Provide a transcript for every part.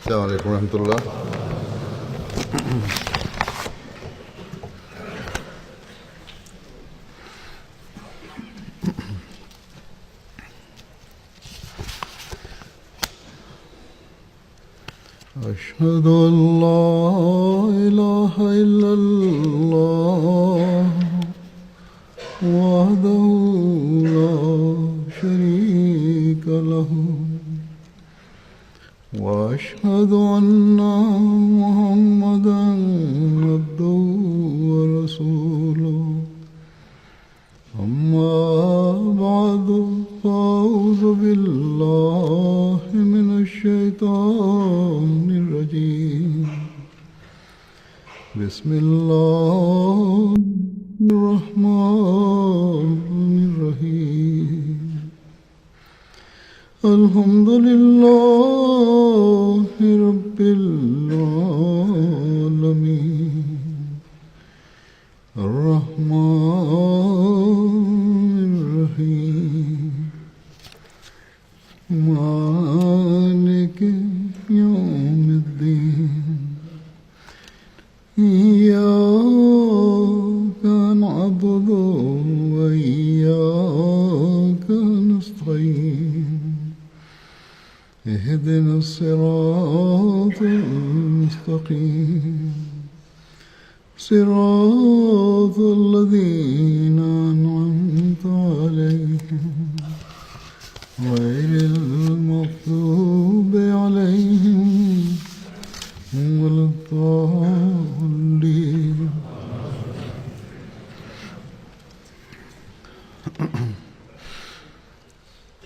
السلام علیکم ورحمۃ اللہ. أشهد أن لا إله إلا الله وحده لا شريك له وأشهد أن محمدا عبده ورسوله. أما بعد فأعوذ بالله من الشيطان الرجيم. بسم الله الرحمن الرحيم. الحمد لله رب العالمين الرحمن الرحيم مالك يوم الدين. إياك نعبد وإياك نستعين. اهدنا الصراط المستقيم صراط الذين أنعمت عليهم غير المغضوب عليهم ولا الضالين.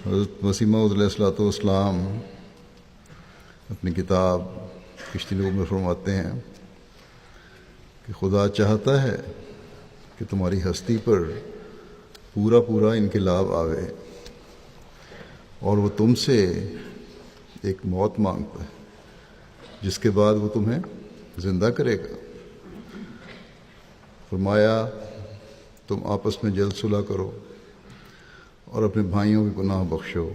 حضرت مسیح موعود علیہ الصلوۃ والسلام اپنی کتاب کشتی نوح میں فرماتے ہیں کہ خدا چاہتا ہے کہ تمہاری ہستی پر پورا پورا انقلاب آوے اور وہ تم سے ایک موت مانگتا ہے جس کے بعد وہ تمہیں زندہ کرے گا. فرمایا تم آپس میں جلد صلح کرو اور اپنے بھائیوں کے گناہ بخشو،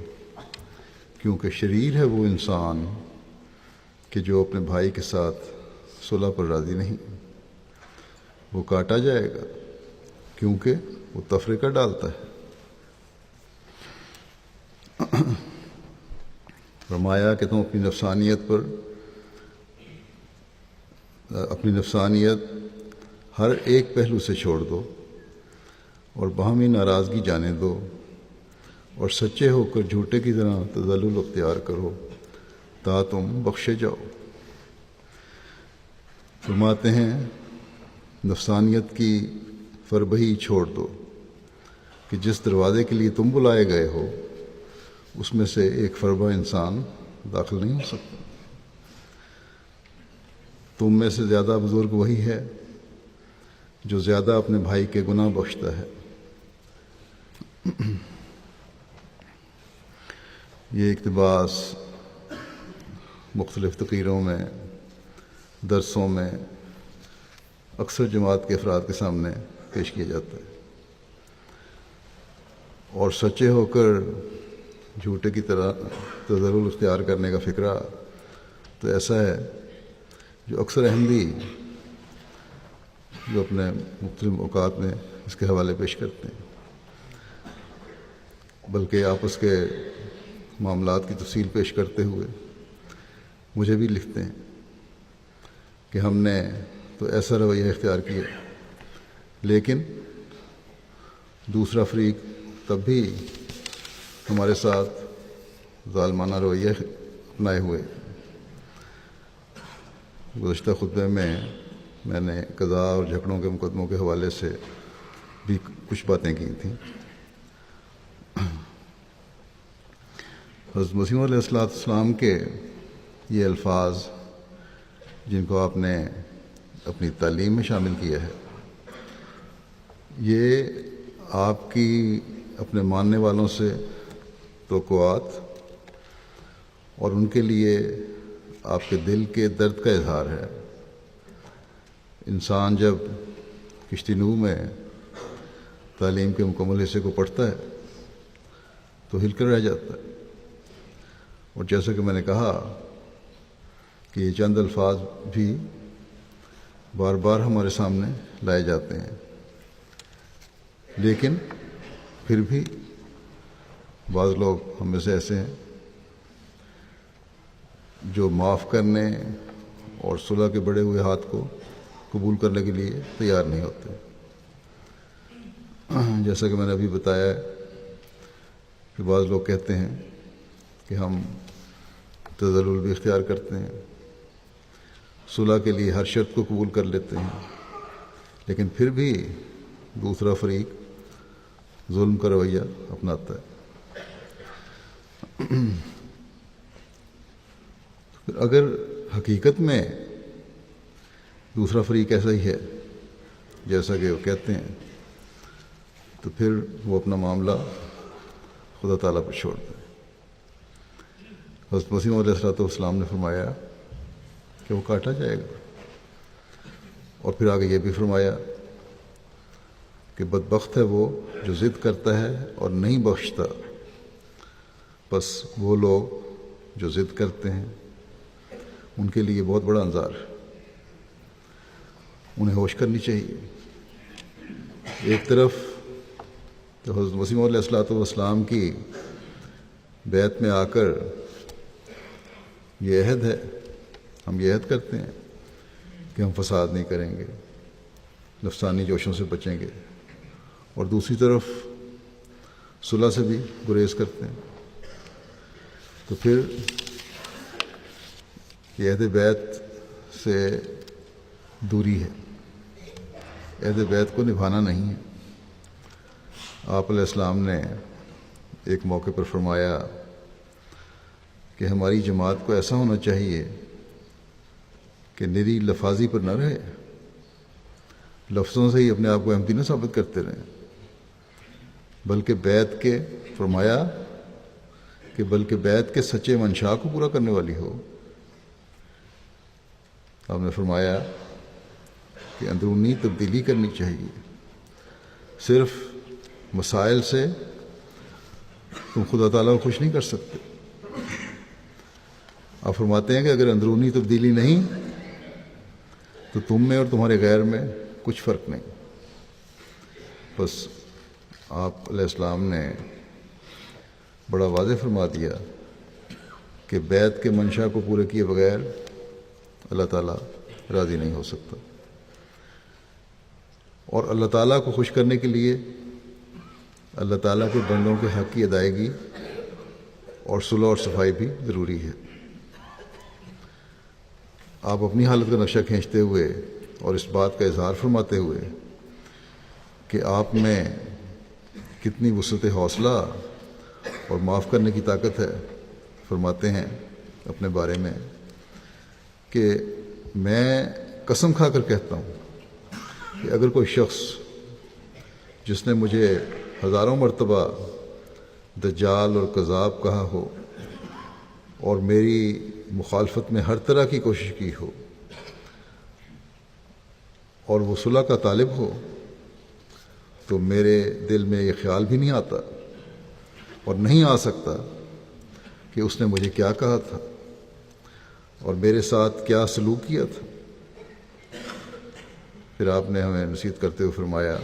کیونکہ شریر ہے وہ انسان کہ جو اپنے بھائی کے ساتھ صلح پر راضی نہیں. وہ کاٹا جائے گا کیونکہ وہ تفرقہ ڈالتا ہے. فرمایا کہ تم اپنی نفسانیت ہر ایک پہلو سے چھوڑ دو اور باہمی ناراضگی جانے دو اور سچے ہو کر جھوٹے کی طرح تذلل اختیار کرو تا تم بخشے جاؤ. فرماتے ہیں نفسانیت کی فربہی چھوڑ دو کہ جس دروازے کے لیے تم بلائے گئے ہو اس میں سے ایک فربہ انسان داخل نہیں ہو سکتا. تم میں سے زیادہ بزرگ وہی ہے جو زیادہ اپنے بھائی کے گناہ بخشتا ہے. یہ اقتباس مختلف تقریروں میں، درسوں میں اکثر جماعت کے افراد کے سامنے پیش کیا جاتا ہے. اور سچے ہو کر جھوٹے کی طرح تذلل اختیار کرنے کا فکرہ تو ایسا ہے جو اکثر احمدی جو اپنے مختلف اوقات میں اس کے حوالے پیش کرتے ہیں، بلکہ آپس کے معاملات کی تفصیل پیش کرتے ہوئے مجھے بھی لکھتے ہیں کہ ہم نے تو ایسا رویہ اختیار کیا، لیکن دوسرا فریق تب بھی ہمارے ساتھ ظالمانہ رویہ اپنائے ہوئے. گزشتہ خطبے میں نے قضاء اور جھگڑوں کے مقدموں کے حوالے سے بھی کچھ باتیں کی تھیں. حضرت مسیح علیہ السلام کے یہ الفاظ جن کو آپ نے اپنی تعلیم میں شامل کیا ہے، یہ آپ کی اپنے ماننے والوں سے توقعات اور ان کے لیے آپ کے دل کے درد کا اظہار ہے. انسان جب کشتی نوح میں تعلیم کے مکمل حصے کو پڑھتا ہے تو ہل کر رہ جاتا ہے. اور جیسا کہ میں نے کہا کہ یہ چند الفاظ بھی بار بار ہمارے سامنے لائے جاتے ہیں، لیکن پھر بھی بعض لوگ ہم میں سے ایسے ہیں جو معاف کرنے اور صلح کے بڑھے ہوئے ہاتھ کو قبول کرنے کے لیے تیار نہیں ہوتے۔ جیسا کہ میں نے ابھی بتایا ہے کہ بعض لوگ کہتے ہیں کہ ہم تذلل بھی اختیار کرتے ہیں، صلح کے لیے ہر شرط کو قبول کر لیتے ہیں، لیکن پھر بھی دوسرا فریق ظلم کا رویہ اپناتا ہے۔ اگر حقیقت میں دوسرا فریق ایسا ہی ہے جیسا کہ وہ کہتے ہیں، تو پھر وہ اپنا معاملہ خدا تعالیٰ پر چھوڑ دیں۔ حضرت مسیح علیہ السلام نے فرمایا کہ وہ کاٹا جائے گا، اور پھر آگے یہ بھی فرمایا کہ بدبخت ہے وہ جو ضد کرتا ہے اور نہیں بخشتا۔ بس وہ لوگ جو ضد کرتے ہیں ان کے لیے بہت بڑا انذار ہے، انہیں ہوش کرنی چاہیے۔ ایک طرف تو حضرت مسیح علیہ السلام کی بیعت میں آ کر یہ عہد ہے، ہم یہ عہد کرتے ہیں کہ ہم فساد نہیں کریں گے، نفسانی جوشوں سے بچیں گے، اور دوسری طرف صلح سے بھی گریز کرتے ہیں۔ تو پھر یہ عہد بیعت سے دوری ہے، عہد بیعت کو نبھانا نہیں ہے۔ آپ علیہ السلام نے ایک موقع پر فرمایا کہ ہماری جماعت کو ایسا ہونا چاہیے کہ نری لفاظی پر نہ رہے، لفظوں سے ہی اپنے آپ کو احمدی نہ ثابت کرتے رہیں، بلکہ بیعت کے فرمایا کہ بلکہ بیعت کے سچے منشا کو پورا کرنے والی ہو۔ آپ نے فرمایا کہ اندرونی تبدیلی کرنی چاہیے، صرف مسائل سے تم خدا تعالیٰ کو خوش نہیں کر سکتے۔ آپ فرماتے ہیں کہ اگر اندرونی تبدیلی نہیں تو تم میں اور تمہارے غیر میں کچھ فرق نہیں۔ بس آپ علیہ السلام نے بڑا واضح فرما دیا کہ بیعت کے منشا کو پورے کیے بغیر اللہ تعالیٰ راضی نہیں ہو سکتا، اور اللہ تعالیٰ کو خوش کرنے کے لیے اللہ تعالیٰ کے بندوں کے حق کی ادائیگی اور صلح اور صفائی بھی ضروری ہے۔ آپ اپنی حالت کا نقشہ کھینچتے ہوئے اور اس بات کا اظہار فرماتے ہوئے کہ آپ میں کتنی وسعت حوصلہ اور معاف کرنے کی طاقت ہے، فرماتے ہیں اپنے بارے میں کہ میں قسم کھا کر کہتا ہوں کہ اگر کوئی شخص جس نے مجھے ہزاروں مرتبہ دجال اور کذاب کہا ہو اور میری مخالفت میں ہر طرح کی کوشش کی ہو اور وہ صلح کا طالب ہو، تو میرے دل میں یہ خیال بھی نہیں آتا اور نہیں آ سکتا کہ اس نے مجھے کیا کہا تھا اور میرے ساتھ کیا سلوک کیا تھا۔ پھر آپ نے ہمیں نصیحت کرتے ہوئے فرمایا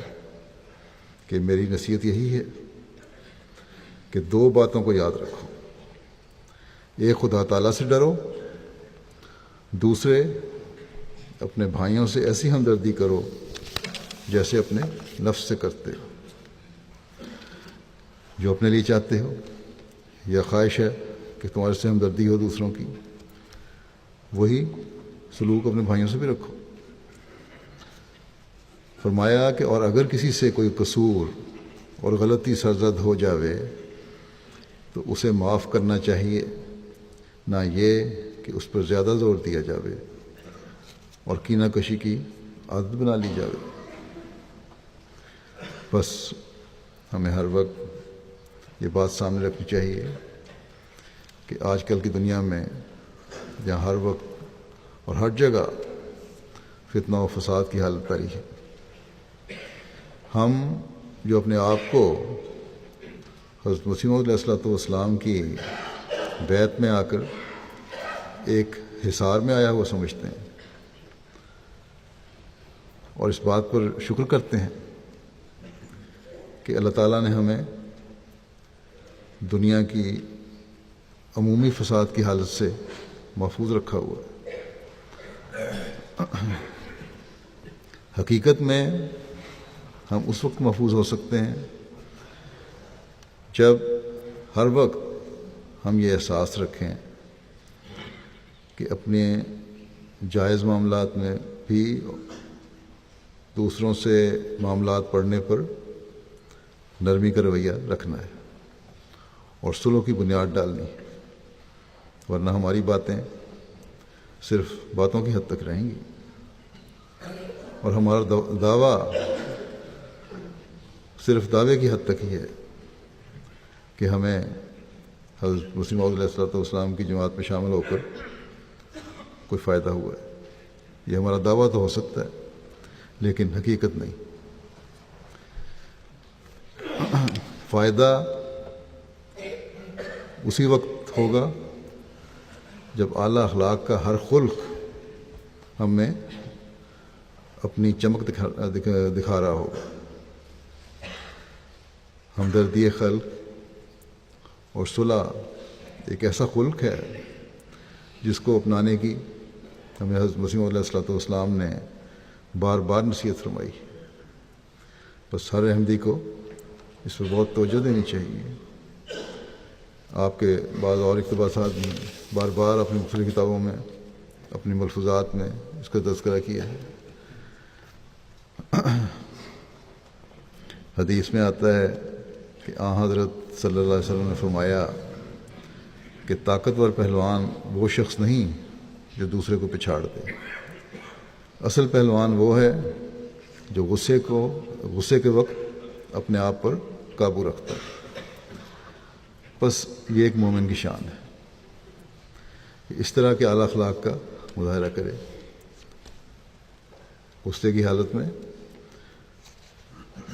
کہ میری نصیحت یہی ہے کہ دو باتوں کو یاد رکھو، ایک خدا تعالیٰ سے ڈرو، دوسرے اپنے بھائیوں سے ایسی ہمدردی کرو جیسے اپنے نفس سے کرتے ہو۔ جو اپنے لیے چاہتے ہو یا خواہش ہے کہ تمہارے سے ہمدردی ہو دوسروں کی، وہی سلوک اپنے بھائیوں سے بھی رکھو۔ فرمایا کہ اور اگر کسی سے کوئی قصور اور غلطی سرزد ہو جاوے تو اسے معاف کرنا چاہیے، نہ یہ کہ اس پر زیادہ زور دیا جاوے اور کینہ کشی کی عادت بنا لی جاوے۔ بس ہمیں ہر وقت یہ بات سامنے رکھنی چاہیے کہ آج کل کی دنیا میں جہاں ہر وقت اور ہر جگہ فتنہ و فساد کی حالت پاری ہے، ہم جو اپنے آپ کو حضرت مسیح علیہ السلام کی بیعت میں آ کر ایک حصار میں آیا ہوا سمجھتے ہیں اور اس بات پر شکر کرتے ہیں کہ اللہ تعالیٰ نے ہمیں دنیا کی عمومی فساد کی حالت سے محفوظ رکھا ہوا ہے۔ حقیقت میں ہم اس وقت محفوظ ہو سکتے ہیں جب ہر وقت ہم یہ احساس رکھیں کہ اپنے جائز معاملات میں بھی دوسروں سے معاملات پڑھنے پر نرمی کا رویہ رکھنا ہے اور صلح کی بنیاد ڈالنی ہے، ورنہ ہماری باتیں صرف باتوں کی حد تک رہیں گی اور ہمارا دعویٰ صرف دعوے کی حد تک ہی ہے کہ ہمیں حضرت مسیح موعود علیہ السلام کی جماعت میں شامل ہو کر کوئی فائدہ ہوا ہے۔ یہ ہمارا دعویٰ تو ہو سکتا ہے لیکن حقیقت نہیں۔ فائدہ اسی وقت ہوگا جب اعلیٰ اخلاق کا ہر خلق ہم میں اپنی چمک دکھا رہا ہوگا۔ ہمدردی خلق اور صلح ایک ایسا خلق ہے جس کو اپنانے کی ہمیں حضرت مسیح علیہ السلام نے بار بار نصیحت فرمائی۔ بس ہر احمدی کو اس پر بہت توجہ دینی چاہیے۔ آپ کے بعض اور اقتباسات بھی بار بار اپنی مختلف کتابوں میں اپنی ملفوظات میں اس کا تذکرہ کیا ہے۔ حدیث میں آتا ہے کہ حضرت صلی اللہ علیہ وسلم نے فرمایا کہ طاقتور پہلوان وہ شخص نہیں جو دوسرے کو پچھاڑ دے، اصل پہلوان وہ ہے جو غصے کے وقت اپنے آپ پر قابو رکھتا ہے۔ بس یہ ایک مومن کی شان ہے کہ اس طرح کے اعلیٰ اخلاق کا مظاہرہ کرے، غصے کی حالت میں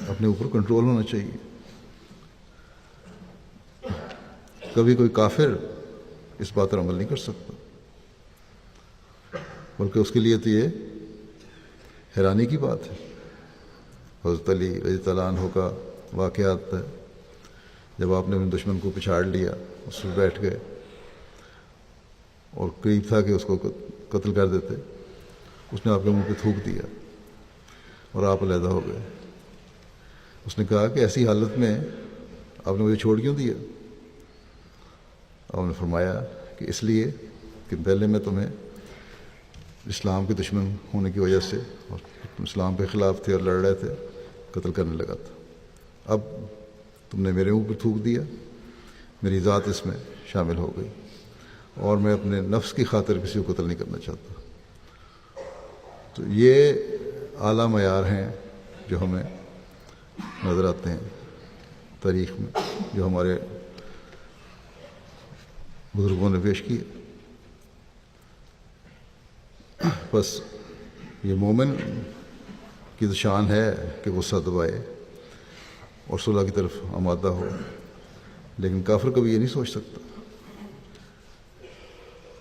اپنے اوپر کنٹرول ہونا چاہیے۔ کبھی کوئی کافر اس بات پر عمل نہیں کر سکتا، بلکہ اس کے لیے تو یہ حیرانی کی بات ہے۔ حضرت علی رضی اللہ عنہ کا واقعات ہے، جب آپ نے اپنے دشمن کو پچھاڑ لیا، اس پر بیٹھ گئے اور قریب تھا کہ اس کو قتل کر دیتے، اس نے آپ کے منہ پہ تھوک دیا اور آپ علیحدہ ہو گئے۔ اس نے کہا کہ ایسی حالت میں آپ نے مجھے چھوڑ کیوں دیا؟ آپ نے فرمایا کہ اس لیے کہ پہلے میں تمہیں اسلام کے دشمن ہونے کی وجہ سے اور اسلام کے خلاف تھے اور لڑ رہے تھے، قتل کرنے لگا تھا۔ اب تم نے میرے اوپر تھوک دیا، میری ذات اس میں شامل ہو گئی اور میں اپنے نفس کی خاطر کسی کو قتل نہیں کرنا چاہتا۔ تو یہ اعلیٰ معیار ہیں جو ہمیں نظر آتے ہیں تاریخ میں، جو ہمارے بزرگوں نے پیش کیے۔ بس یہ مومن کی تو شان ہے کہ غصہ دبائے اور صلح کی طرف آمادہ ہو، لیکن کافر کبھی یہ نہیں سوچ سکتا،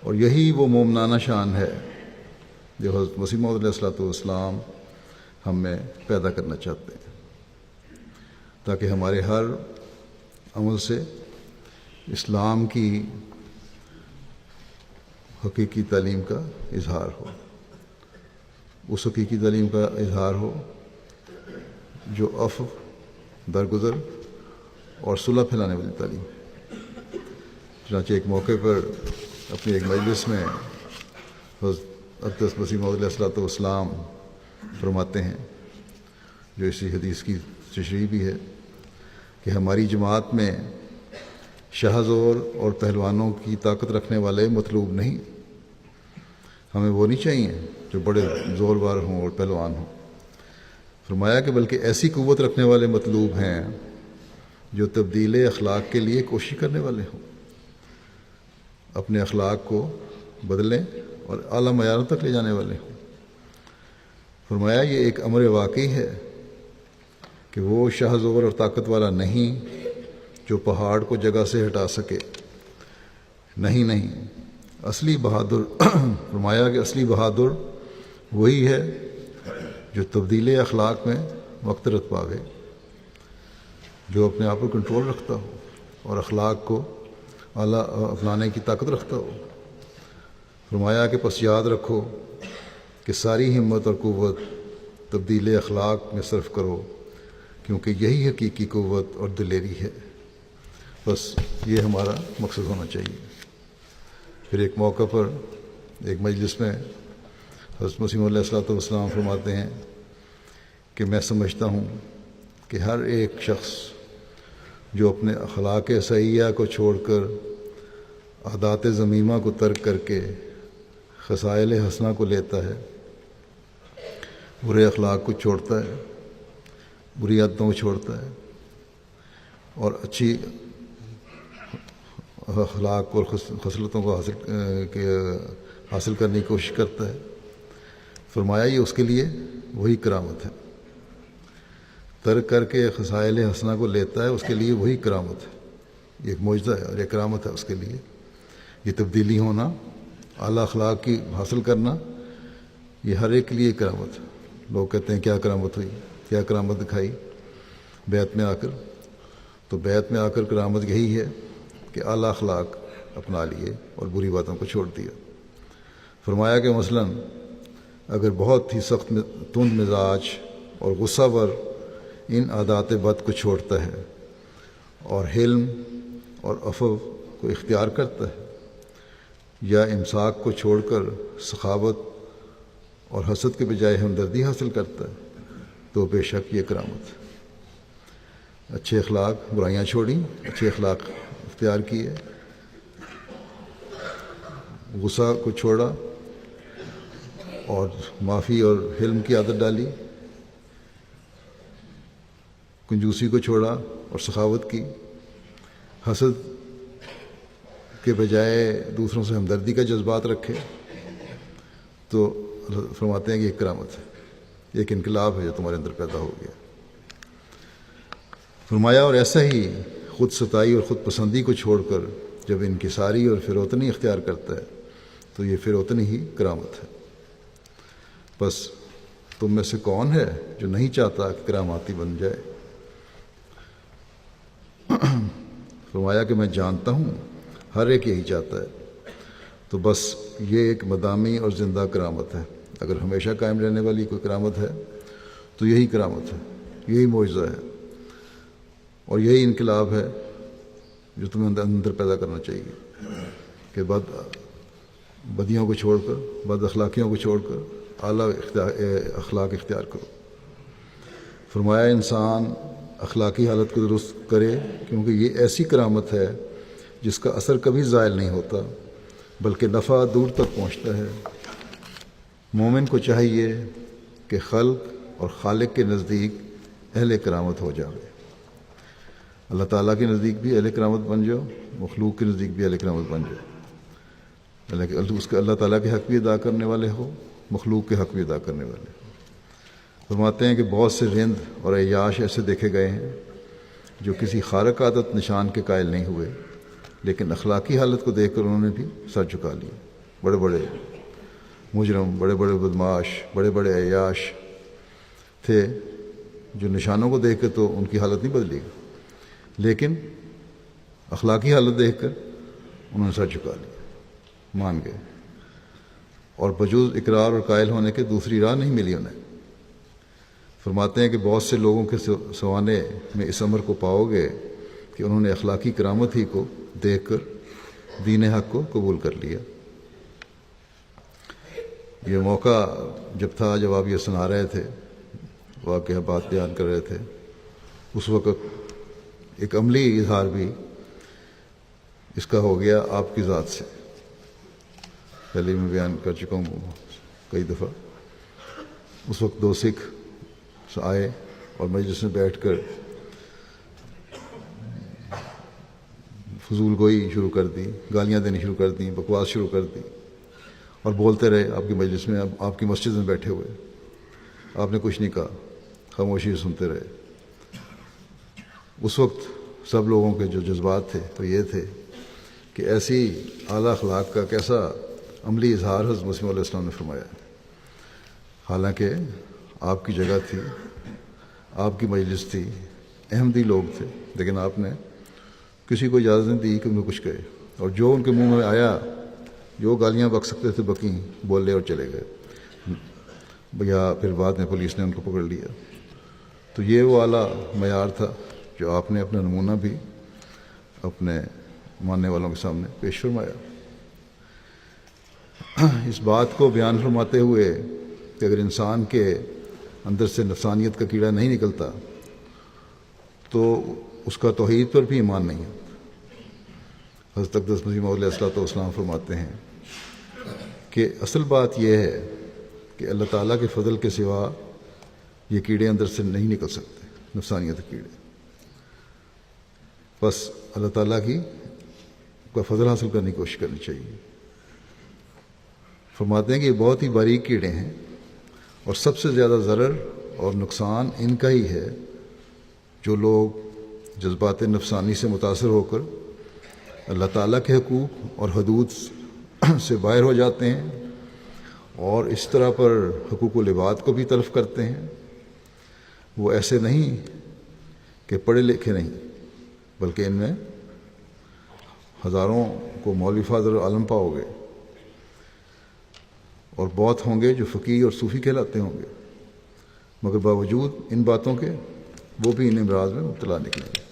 اور یہی وہ مومنانہ شان ہے جو حضرت مسیح موعود علیہ السلام ہم میں پیدا کرنا چاہتے ہیں، تاکہ ہمارے ہر عمل سے اسلام کی حقیقی تعلیم کا اظہار ہو، اس حقیقی تعلیم کا اظہار ہو جو عفو، درگزر اور صلح پھیلانے والی تعلیم ہے۔ چنانچہ ایک موقع پر اپنی ایک مجلس میں حضرت اقدس مسیح موعود علیہ السلام فرماتے ہیں، جو اسی حدیث کی تشریح بھی ہے، کہ ہماری جماعت میں شاہ زور اور پہلوانوں کی طاقت رکھنے والے مطلوب نہیں، ہمیں وہ نہیں چاہیے جو بڑے زورور ہوں اور پہلوان ہوں۔ فرمایا کہ بلکہ ایسی قوت رکھنے والے مطلوب ہیں جو تبدیل اخلاق کے لیے کوشش کرنے والے ہوں، اپنے اخلاق کو بدلیں اور اعلیٰ معیاروں تک لے جانے والے ہوں۔ فرمایا یہ ایک امر واقعی ہے کہ وہ شاہ زور اور طاقت والا نہیں جو پہاڑ کو جگہ سے ہٹا سکے، نہیں، اصلی بہادر فرمایا کہ اصلی بہادر وہی ہے جو تبدیل اخلاق میں مقترت پاوے، جو اپنے آپ پر کنٹرول رکھتا ہو اور اخلاق کو اعلیٰ اپنانے کی طاقت رکھتا ہو۔ فرمایا کہ پس یاد رکھو کہ ساری ہمت اور قوت تبدیل اخلاق میں صرف کرو، کیونکہ یہی حقیقی قوت اور دلیری ہے۔ بس یہ ہمارا مقصد ہونا چاہیے۔ پھر ایک موقع پر ایک مجلس میں حضرت مسیح علیہ الصلوۃ والسلام فرماتے ہیں کہ میں سمجھتا ہوں کہ ہر ایک شخص جو اپنے اخلاق سیئہ کو چھوڑ کر عادات ذمیمہ کو ترک کر کے خصائل حسنہ کو لیتا ہے، برے اخلاق کو چھوڑتا ہے، بری عادتوں کو چھوڑتا ہے اور اچھی اخلاق اور خصلتوں کو حاصل کرنے کی کوشش کرتا ہے، فرمایا یہ اس کے لیے وہی کرامت ہے۔ ترک کر کے خصائل حسنہ کو لیتا ہے، اس کے لیے وہی کرامت ہے، یہ ایک معجزہ ہے اور ایک کرامت ہے اس کے لیے۔ یہ تبدیلی ہونا، اعلیٰ اخلاق کی حاصل کرنا، یہ ہر ایک کے لیے کرامت ہے۔ لوگ کہتے ہیں کیا کرامت ہوئی، کیا کرامت دکھائی بیعت میں آ کر؟ تو بیعت میں آ کر کرامت یہی ہے کہ اعلیٰ اخلاق اپنا لیے اور بری باتوں کو چھوڑ دیا۔ فرمایا کہ مثلاً اگر بہت ہی سخت تند مزاج اور غصہ ور ان عادات بد کو چھوڑتا ہے اور حلم اور عفو کو اختیار کرتا ہے، یا امساک کو چھوڑ کر سخاوت اور حسد کے بجائے ہمدردی حاصل کرتا ہے، تو بے شک یہ کرامت ہے۔ اچھے اخلاق، برائیاں چھوڑیں، اچھے اخلاق اختیار کیے، غصہ کو چھوڑا اور معافی اور حلم کی عادت ڈالی، کنجوسی کو چھوڑا اور سخاوت کی، حسد کے بجائے دوسروں سے ہمدردی کا جذبات رکھے، تو فرماتے ہیں کہ ایک کرامت ہے، ایک انقلاب ہے جو تمہارے اندر پیدا ہو گیا۔ فرمایا اور ایسا ہی خود ستائی اور خود پسندی کو چھوڑ کر جب انکساری اور فروتنی اختیار کرتا ہے تو یہ فروتنی ہی کرامت ہے۔ بس تم میں سے کون ہے جو نہیں چاہتا کہ کراماتی بن جائے؟ فرمایا کہ میں جانتا ہوں ہر ایک یہی چاہتا ہے، تو بس یہ ایک مدامی اور زندہ کرامت ہے۔ اگر ہمیشہ قائم رہنے والی کوئی کرامت ہے تو یہی کرامت ہے، یہی معجزہ ہے اور یہی انقلاب ہے جو تمہیں اندر پیدا کرنا چاہیے کہ بدیوں کو چھوڑ کر، بد اخلاقیوں کو چھوڑ کر اعلیٰ اخلاق اختیار کرو۔ فرمایا انسان اخلاقی حالت کو درست کرے، کیونکہ یہ ایسی کرامت ہے جس کا اثر کبھی زائل نہیں ہوتا بلکہ نفع دور تک پہنچتا ہے۔ مومن کو چاہیے کہ خلق اور خالق کے نزدیک اہل کرامت ہو جائے، اللہ تعالیٰ کے نزدیک بھی اہل کرامت بن جاؤ، مخلوق کے نزدیک بھی اہل کرامت بن جاؤ، اس کے اللہ تعالیٰ کے حق بھی ادا کرنے والے ہو، مخلوق کے حق بھی ادا کرنے والے ہو۔ فرماتے ہیں کہ بہت سے رند اور عیاش ایسے دیکھے گئے ہیں جو کسی خارق عادت نشان کے قائل نہیں ہوئے، لیکن اخلاقی حالت کو دیکھ کر انہوں نے بھی سر جھکا لیا۔ بڑے بڑے مجرم، بڑے بڑے بدماش، بڑے بڑے عیاش تھے جو نشانوں کو دیکھ کر تو ان کی حالت نہیں بدلی، لیکن اخلاقی حالت دیکھ کر انہوں نے سر جھکا لیا، مان گئے، اور بجوز اقرار اور قائل ہونے کے دوسری راہ نہیں ملی انہیں۔ فرماتے ہیں کہ بہت سے لوگوں کے سوانے میں اس امر کو پاؤ گے کہ انہوں نے اخلاقی کرامت ہی کو دیکھ کر دین حق کو قبول کر لیا۔ یہ موقع جب تھا، جب آپ یہ سنا رہے تھے، واقعہ بات بیان کر رہے تھے، اس وقت ایک عملی اظہار بھی اس کا ہو گیا آپ کی ذات سے۔ پہلے میں بیان کر چکا ہوں کئی دفعہ۔ اس وقت دو سکھ آئے اور مجلس میں بیٹھ کر فضول گوئی شروع کر دی، گالیاں دینی شروع کر دیں، بکواس شروع کر دی، اور بولتے رہے آپ کی مجلس میں، آپ کی مسجد میں بیٹھے ہوئے۔ آپ نے کچھ نہیں کہا، خاموشی سے سنتے رہے۔ اس وقت سب لوگوں کے جو جذبات تھے تو یہ تھے کہ ایسی اعلیٰ اخلاق کا کیسا عملی اظہار حضرت مسیح علیہ السلام نے فرمایا ہے۔ حالانکہ آپ کی جگہ تھی، آپ کی مجلس تھی، احمدی لوگ تھے، لیکن آپ نے کسی کو اجازت نہیں دی کہ انہیں کچھ کہے، اور جو ان کے منہ میں آیا، جو گالیاں بک سکتے تھے بکیں، بولے اور چلے گئے، یا پھر بعد میں پولیس نے ان کو پکڑ لیا۔ تو یہ وہ اعلیٰ معیار تھا جو آپ نے اپنا نمونہ بھی اپنے ماننے والوں کے سامنے پیش فرمایا۔ اس بات کو بیان فرماتے ہوئے کہ اگر انسان کے اندر سے نفسانیت کا کیڑا نہیں نکلتا تو اس کا توحید پر بھی ایمان نہیں ہے۔ حضرت اقدس مسیح موعود علیہ السلام فرماتے ہیں کہ اصل بات یہ ہے کہ اللہ تعالیٰ کے فضل کے سوا یہ کیڑے اندر سے نہیں نکل سکتے، نفسانیت کے کیڑے۔ بس اللہ تعالیٰ کا فضل حاصل کرنے کی کوشش کرنی چاہیے۔ فرماتے ہیں کہ یہ بہت ہی باریک کیڑے ہیں، اور سب سے زیادہ ضرر اور نقصان ان کا ہی ہے جو لوگ جذبات نفسانی سے متاثر ہو کر اللہ تعالیٰ کے حقوق اور حدود سے باہر ہو جاتے ہیں، اور اس طرح پر حقوق العباد کو بھی تلف کرتے ہیں۔ وہ ایسے نہیں کہ پڑھے لکھے نہیں، بلکہ ان میں ہزاروں کو مولوی فاضل عالم پاؤ گے، اور بہت ہوں گے جو فقیہ اور صوفی کہلاتے ہوں گے، مگر باوجود ان باتوں کے وہ بھی ان امراض میں مبتلا نکلیں گے۔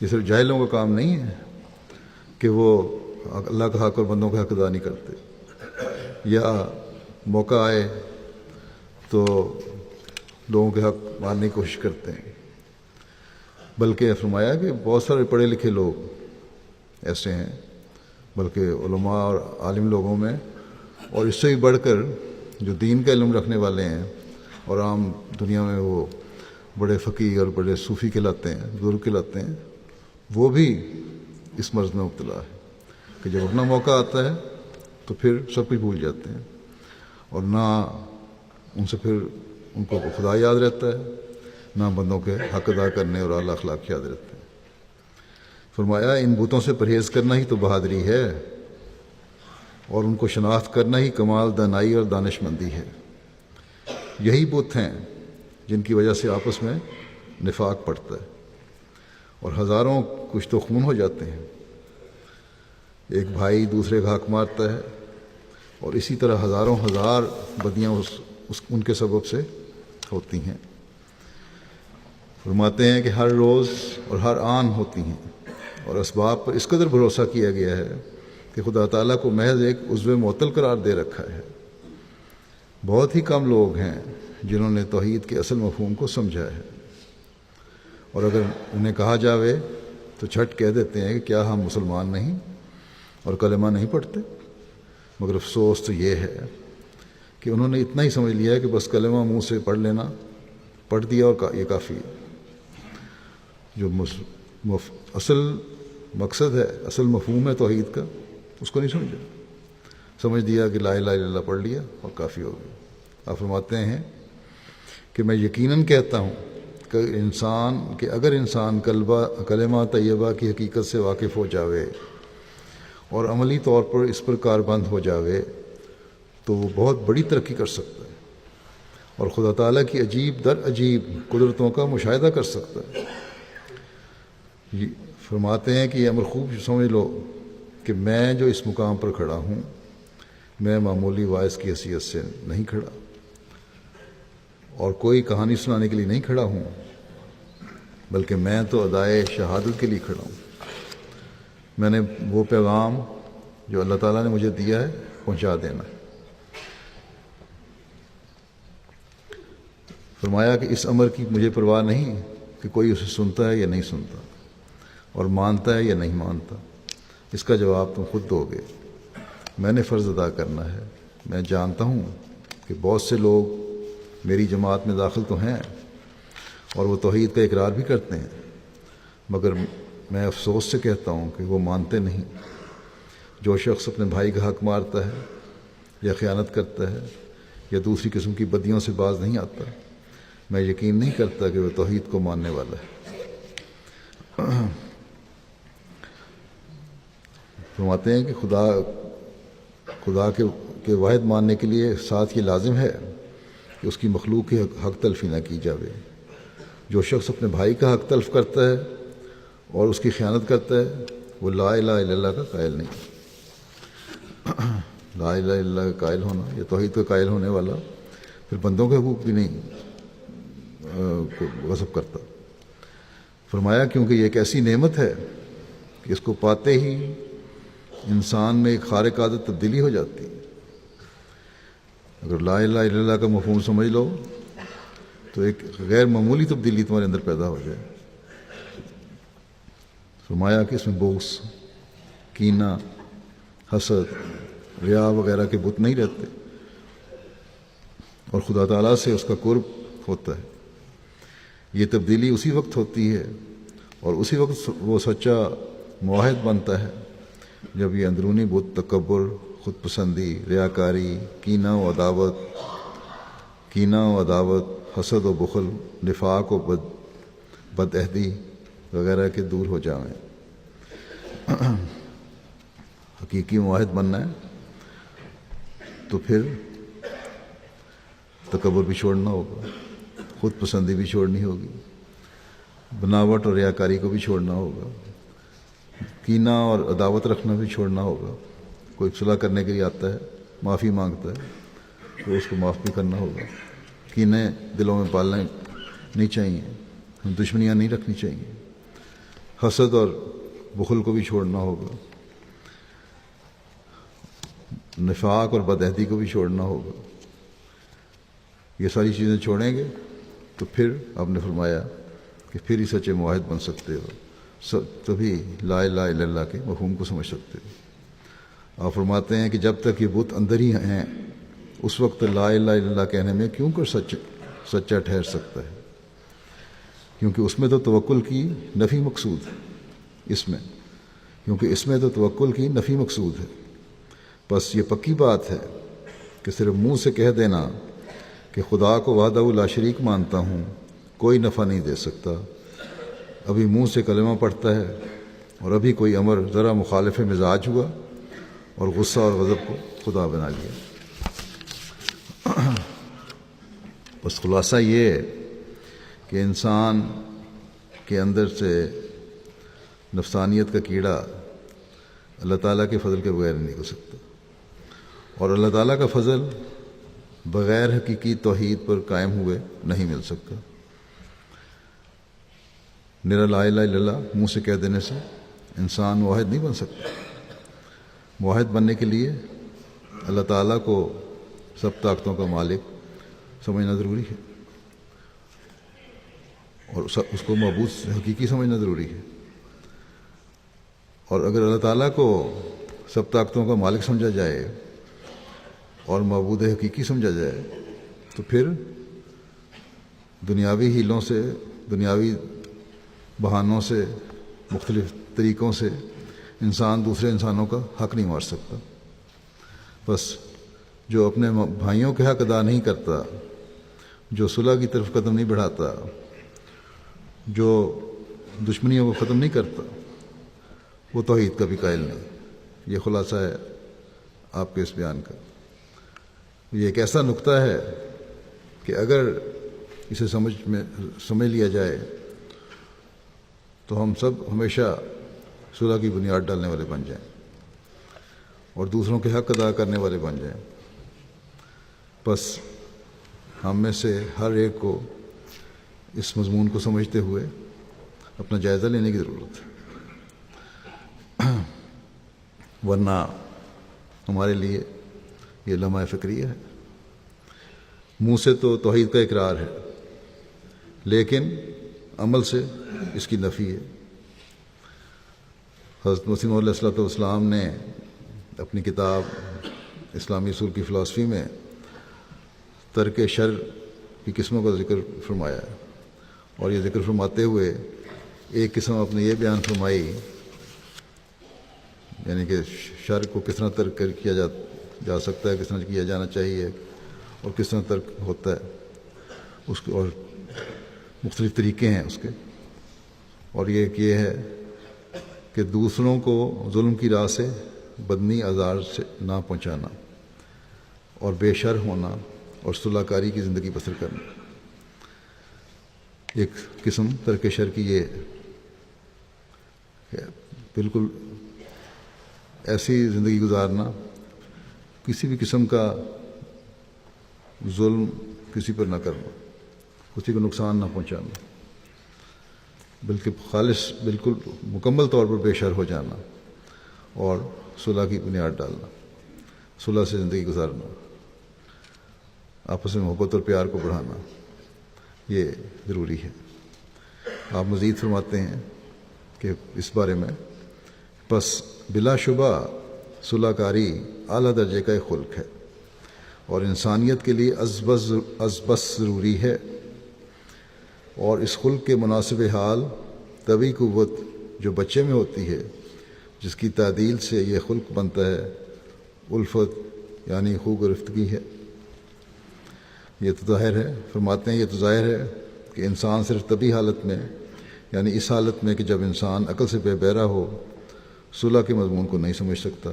یہ صرف جاہلوں کا کام نہیں ہے کہ وہ اللہ کا حق اور بندوں کا حق ادا نہیں کرتے، یا موقع آئے تو لوگوں کے حق ماننے کی کوشش کرتے ہیں، بلکہ فرمایا کہ بہت سارے پڑھے لکھے لوگ ایسے ہیں، بلکہ علماء اور عالم لوگوں میں، اور اس سے بھی بڑھ کر جو دین کا علم رکھنے والے ہیں اور عام دنیا میں وہ بڑے فقیہ اور بڑے صوفی کہلاتے ہیں، بزرگ کہلاتے ہیں، وہ بھی اس مرض میں مبتلا ہے کہ جب اپنا موقع آتا ہے تو پھر سب کچھ بھول جاتے ہیں، اور نہ ان سے پھر ان کو خدا یاد رہتا ہے، نہ بندوں کے حق ادا کرنے اور اعلیٰ اخلاق یاد رہتے ہیں۔ فرمایا ان بتوں سے پرہیز کرنا ہی تو بہادری ہے، اور ان کو شناخت کرنا ہی کمال دانائی اور دانش مندی ہے۔ یہی بت ہیں جن کی وجہ سے آپس میں نفاق پڑتا ہے، اور ہزاروں کچھ تو خون ہو جاتے ہیں، ایک بھائی دوسرے کا حق مارتا ہے، اور اسی طرح ہزاروں ہزار بدیاں ان کے سبب سے ہوتی ہیں۔ فرماتے ہیں کہ ہر روز اور ہر آن ہوتی ہیں، اور اسباب پر اس قدر بھروسہ کیا گیا ہے کہ خدا تعالیٰ کو محض ایک عضو معطل قرار دے رکھا ہے۔ بہت ہی کم لوگ ہیں جنہوں نے توحید کے اصل مفہوم کو سمجھا ہے، اور اگر انہیں کہا جاوے تو جھٹ کہہ دیتے ہیں کہ کیا ہم مسلمان نہیں اور کلمہ نہیں پڑھتے؟ مگر افسوس تو یہ ہے کہ انہوں نے اتنا ہی سمجھ لیا ہے کہ بس کلمہ منہ سے پڑھ لینا، پڑھ دیا اور یہ کافی ہے۔ جو اصل مقصد ہے، اصل مفہوم ہے توحید کا، اس کو نہیں سمجھا، سمجھ دیا کہ لا الہ الا اللہ پڑھ لیا اور کافی ہو گیا۔ آپ فرماتے ہیں کہ میں یقیناً کہتا ہوں کہ اگر انسان کلمہ طیبہ کی حقیقت سے واقف ہو جاوے اور عملی طور پر اس پر کاربند ہو جاوے تو وہ بہت بڑی ترقی کر سکتا ہے، اور خدا تعالیٰ کی عجیب در عجیب قدرتوں کا مشاہدہ کر سکتا ہے۔ فرماتے ہیں کہ یہ امر خوب سمجھ لو کہ میں جو اس مقام پر کھڑا ہوں، میں معمولی واعظ کی حیثیت سے نہیں کھڑا، اور کوئی کہانی سنانے کے لیے نہیں کھڑا ہوں، بلکہ میں تو ادائے شہادت کے لیے کھڑا ہوں۔ میں نے وہ پیغام جو اللہ تعالیٰ نے مجھے دیا ہے پہنچا دینا۔ فرمایا کہ اس امر کی مجھے پرواہ نہیں کہ کوئی اسے سنتا ہے یا نہیں سنتا، اور مانتا ہے یا نہیں مانتا، اس کا جواب تم خود دو گے۔ میں نے فرض ادا کرنا ہے۔ میں جانتا ہوں کہ بہت سے لوگ میری جماعت میں داخل تو ہیں اور وہ توحید کا اقرار بھی کرتے ہیں، مگر میں افسوس سے کہتا ہوں کہ وہ مانتے نہیں۔ جو شخص اپنے بھائی کا حق مارتا ہے یا خیانت کرتا ہے یا دوسری قسم کی بدیوں سے باز نہیں آتا، میں یقین نہیں کرتا کہ وہ توحید کو ماننے والا ہے۔ فرماتے ہیں کہ خدا کے واحد ماننے کے لیے ساتھ یہ لازم ہے کہ اس کی مخلوق کی حق تلفی نہ کی جاوے۔ جو شخص اپنے بھائی کا حق تلف کرتا ہے اور اس کی خیانت کرتا ہے وہ لا الہ الا اللہ کا قائل نہیں۔ لا الہ الا اللہ کا قائل ہونا، یہ توحید کا قائل ہونے والا پھر بندوں کے حقوق بھی نہیں غصب کرتا۔ فرمایا کیونکہ یہ ایک ایسی نعمت ہے کہ اس کو پاتے ہی انسان میں ایک خارق عادت تبدیلی ہو جاتی ہے۔ اگر لا الہ الا اللہ کا مفہوم سمجھ لو تو ایک غیر معمولی تبدیلی تمہارے اندر پیدا ہو جائے۔ فرمایا کہ اس میں بغض، کینہ، حسد، ریا وغیرہ کے بت نہیں رہتے اور خدا تعالیٰ سے اس کا قرب ہوتا ہے۔ یہ تبدیلی اسی وقت ہوتی ہے اور اسی وقت وہ سچا موحد بنتا ہے جب یہ اندرونی بت، تکبر، خود پسندی، ریاکاری، کینہ و عداوت، حسد و بخل، نفاق و بدعہدی وغیرہ کے دور ہو جائیں۔ حقیقی موحد بننا ہے تو پھر تکبر بھی چھوڑنا ہوگا، خود پسندی بھی چھوڑنی ہوگی، بناوٹ اور ریاکاری کو بھی چھوڑنا ہوگا، کینہ اور عداوت رکھنا بھی چھوڑنا ہوگا۔ کوئی صلح کرنے کے لیے آتا ہے، معافی مانگتا ہے تو اس کو معاف بھی کرنا ہوگا۔ کینے دلوں میں پالنے نہیں چاہیے، دشمنیاں نہیں رکھنی چاہیے۔ حسد اور بخل کو بھی چھوڑنا ہوگا، نفاق اور بدعہدی کو بھی چھوڑنا ہوگا۔ یہ ساری چیزیں چھوڑیں گے تو پھر آپ نے فرمایا کہ پھر ہی سچے موحد بن سکتے ہو، تبھی لا الہ الا اللہ کے مفہوم کو سمجھ سکتے ہو۔ آپ فرماتے ہیں کہ جب تک یہ بت اندر ہی ہیں اس وقت لا الہ الا اللہ کہنے میں کیوں کر سچا ٹھہر سکتا ہے؟ کیونکہ اس میں تو توکل کی نفی مقصود ہے۔ اس میں تو توکل کی نفی مقصود ہے۔ بس یہ پکی بات ہے کہ صرف منہ سے کہہ دینا کہ خدا کو وحدہ لا شریک مانتا ہوں کوئی نفع نہیں دے سکتا۔ ابھی منہ سے کلمہ پڑھتا ہے اور ابھی کوئی امر ذرا مخالف مزاج ہوا اور غصہ اور غضب کو خدا بنا لیا۔ بس خلاصہ یہ ہے کہ انسان کے اندر سے نفسانیت کا کیڑا اللہ تعالیٰ کے فضل کے بغیر نہیں نکل سکتا، اور اللہ تعالیٰ کا فضل بغیر حقیقی توحید پر قائم ہوئے نہیں مل سکتا۔ نرا لا الہ الا اللہ منہ سے کہہ دینے سے انسان موحد نہیں بن سکتا۔ موحد بننے کے لیے اللہ تعالیٰ کو سب طاقتوں کا مالک سمجھنا ضروری ہے اور اس کو معبود حقیقی سمجھنا ضروری ہے۔ اور اگر اللہ تعالیٰ کو سب طاقتوں کا مالک سمجھا جائے اور معبود حقیقی سمجھا جائے تو پھر دنیاوی ہیلوں سے، دنیاوی بہانوں سے، مختلف طریقوں سے انسان دوسرے انسانوں کا حق نہیں مار سکتا۔ بس جو اپنے بھائیوں کے حق ادا نہیں کرتا، جو صلح کی طرف قدم نہیں بڑھاتا، جو دشمنیوں کو ختم نہیں کرتا، وہ توحید کا بھی قائل نہیں۔ یہ خلاصہ ہے آپ کے اس بیان کا۔ یہ ایک ایسا نقطہ ہے کہ اگر اسے سمجھ لیا جائے تو ہم سب ہمیشہ صلح کی بنیاد ڈالنے والے بن جائیں اور دوسروں کے حق ادا کرنے والے بن جائیں۔ بس ہم میں سے ہر ایک کو اس مضمون کو سمجھتے ہوئے اپنا جائزہ لینے کی ضرورت ہے، ورنہ ہمارے لیے یہ لمحہ فکریہ ہے۔ منہ سے تو توحید کا اقرار ہے لیکن عمل سے اس کی نفی ہے۔ حضرت مسیح موعود علیہ السلام نے اپنی کتاب اسلامی اصول کی فلسفی میں ترک شر کی قسموں کا ذکر فرمایا ہے، اور یہ ذکر فرماتے ہوئے ایک قسم اپنے یہ بیان فرمائی، یعنی کہ شر کو کس طرح ترک کیا جا سکتا ہے، کس طرح کیا جانا چاہیے اور کس طرح ترک ہوتا ہے اس کے، اور مختلف طریقے ہیں اس کے۔ اور یہ ہے کہ دوسروں کو ظلم کی راہ سے بدنی آزار سے نہ پہنچانا اور بے شر ہونا اور صلح کاری کی زندگی بسر کرنا. ایک قسم ترک شر کی یہ ہے بالکل ایسی زندگی گزارنا، کسی بھی قسم کا ظلم کسی پر نہ کرنا، کسی کو نقصان نہ پہنچانا، بلکہ خالص بالکل مکمل طور پر بے شر ہو جانا اور صلح کی بنیاد ڈالنا، صلح سے زندگی گزارنا، آپس میں محبت اور پیار کو بڑھانا، یہ ضروری ہے. آپ مزید فرماتے ہیں کہ اس بارے میں پس بلا شبہ صلح کاری اعلیٰ درجے کا ایک خلق ہے اور انسانیت کے لیے از بس ضروری ہے، اور اس خلق کے مناسب حال طبعی قوت جو بچے میں ہوتی ہے، جس کی تعدیل سے یہ خلق بنتا ہے، الفت یعنی خو گرفتگی ہے. یہ تو ظاہر ہے، فرماتے ہیں یہ تو ظاہر ہے کہ انسان صرف طبعی حالت میں، یعنی اس حالت میں کہ جب انسان عقل سے بے بہرا ہو، صلح کے مضمون کو نہیں سمجھ سکتا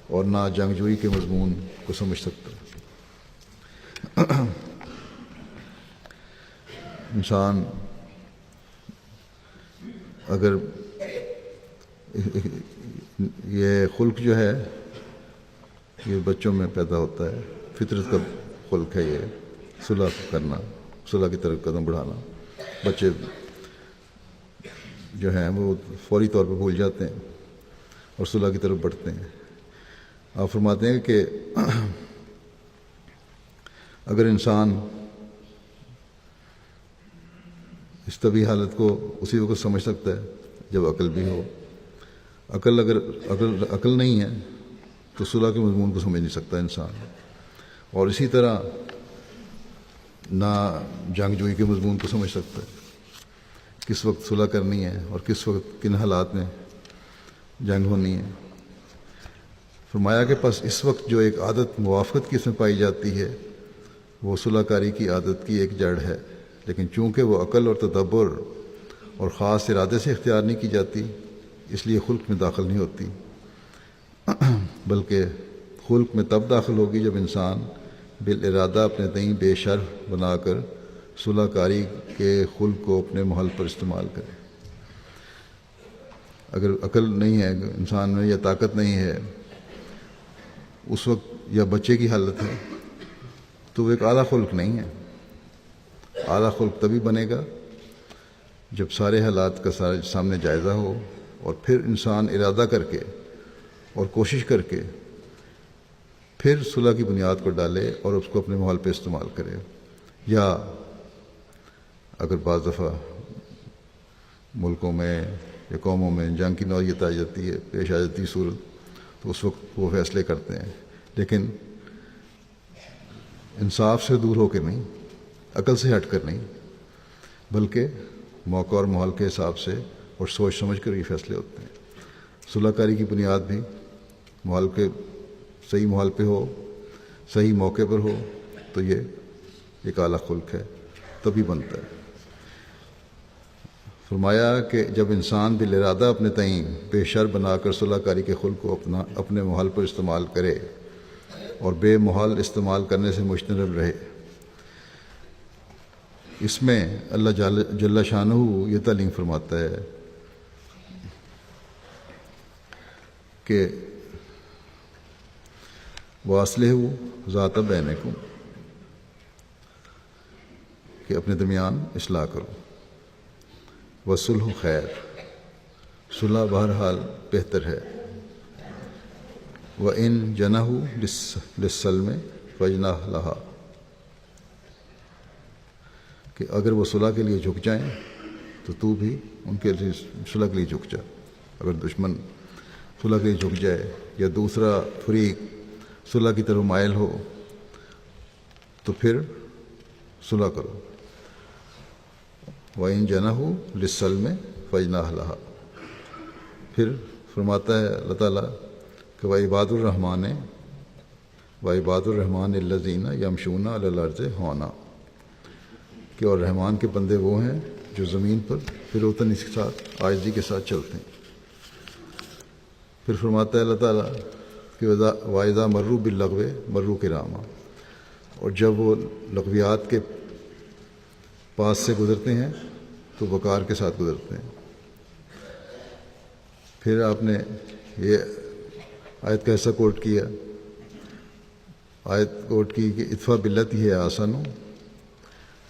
اور نہ جنگجوئی کے مضمون کو سمجھ سکتا. انسان اگر یہ خلق جو ہے یہ بچوں میں پیدا ہوتا ہے، فطرت کا خلق ہے یہ صلح کرنا، صلح کی طرف قدم بڑھانا. بچے جو ہیں وہ فوری طور پہ بھول جاتے ہیں اور صلح کی طرف بڑھتے ہیں. آپ فرماتے ہیں کہ اگر انسان اس طبعی حالت کو اسی وقت سمجھ سکتا ہے جب عقل بھی ہو، اگر عقل نہیں ہے تو صلح کے مضمون کو سمجھ نہیں سکتا انسان، اور اسی طرح نہ جنگجوئی کے مضمون کو سمجھ سکتا ہے، کس وقت صلح کرنی ہے اور کس وقت کن حالات میں جنگ ہونی ہے. فرمایا کہ پس اس وقت جو ایک عادت موافقت کی اس میں پائی جاتی ہے وہ صلح کاری کی عادت کی ایک جڑ ہے، لیکن چونکہ وہ عقل اور تدبر اور خاص ارادے سے اختیار نہیں کی جاتی، اس لیے خلق میں داخل نہیں ہوتی، بلکہ خلق میں تب داخل ہوگی جب انسان بالارادہ اپنے تئیں بے شر بنا کر صلح کاری کے خلق کو اپنے محل پر استعمال کرے. اگر عقل نہیں ہے انسان میں یا طاقت نہیں ہے اس وقت، یا بچے کی حالت ہے، تو وہ ایک اعلیٰ خلق نہیں ہے. اعلیٰ خلق تبھی بنے گا جب سارے حالات کا سامنے جائزہ ہو اور پھر انسان ارادہ کر کے اور کوشش کر کے پھر صلح کی بنیاد کو ڈالے اور اس کو اپنے ماحول پہ استعمال کرے. یا اگر بعض دفعہ ملکوں میں یا قوموں میں جنگ کی نوعیت آ جاتی ہے، پیش آ جاتی ہے صورت، تو اس وقت وہ فیصلے کرتے ہیں، لیکن انصاف سے دور ہو کے نہیں، عقل سے ہٹ کر نہیں، بلکہ موقع اور ماحول کے حساب سے اور سوچ سمجھ کر یہ فیصلے ہوتے ہیں. صلح کاری کی بنیاد بھی ماحول کے صحیح ماحول پہ ہو، صحیح موقع پر ہو، تو یہ ایک اعلیٰ خلق ہے، تبھی بنتا ہے. فرمایا کہ جب انسان بالارادہ اپنے تئیں بے شر بنا کر صلح کاری کے خلق کو اپنے محل پر استعمال کرے اور بے محل استعمال کرنے سے مجتنب رہے، اس میں اللہ جل شانہ یہ تعلیم فرماتا ہے کہ وَأَصْلِحُوا ذَاتَ بَيْنِكُمْ، کہ اپنے درمیان اصلاح کرو. وَالصُّلْحُ خیر، صلح بہرحال بہتر ہے. وَإِن جَنَحُوا لِلسَّلْمِ فَاجْنَحْ لَهَا، کہ اگر وہ صلح کے لیے جھک جائیں تو تو بھی ان کے لیے صلح کے لیے جھک جا. اگر دشمن صلح کے لیے جھک جائے یا دوسرا فریق صلح کی طرف مائل ہو تو پھر صلح کرو. وَإِن جَنَحُوا لِلسَّلْمِ فَاجْنَحْ لَهَا. پھر فرماتا ہے اللہ تعالیٰ کہ وَعِبَادُ الرَّحْمَٰنِ الَّذِينَ يَمْشُونَ عَلَى الْأَرْضِ هَوْنًا، کہ اور رحمان کے بندے وہ ہیں جو زمین پر پھروتنی کے ساتھ عاجزی کے ساتھ چلتے ہیں. پھر فرماتا ہے اللہ تعالیٰ کہ واذا مروا باللغو مروا کراما، اور جب وہ لغویات کے پاس سے گزرتے ہیں تو وقار کے ساتھ گزرتے ہیں۔ پھر آپ نے یہ آیت کا ایسا کوٹ کیا، آیت کوٹ کی کہ ادفع باللتی ہے آسن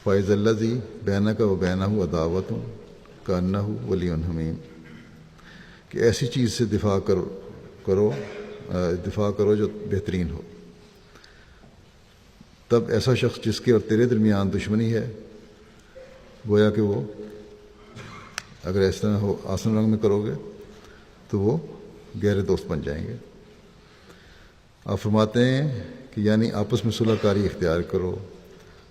فائز الذی بینک و بینہ عداوۃ کانہ ولی حمیم، کہ ایسی چیز سے دفاع کرو جو بہترین ہو۔ تب ایسا شخص جس کے اور تیرے درمیان دشمنی ہے، گویا کہ وہ اگر اس طرح ہو آسن رنگ میں کرو گے تو وہ گہرے دوست بن جائیں گے۔ آپ فرماتے ہیں کہ یعنی آپس میں صلح کاری اختیار کرو،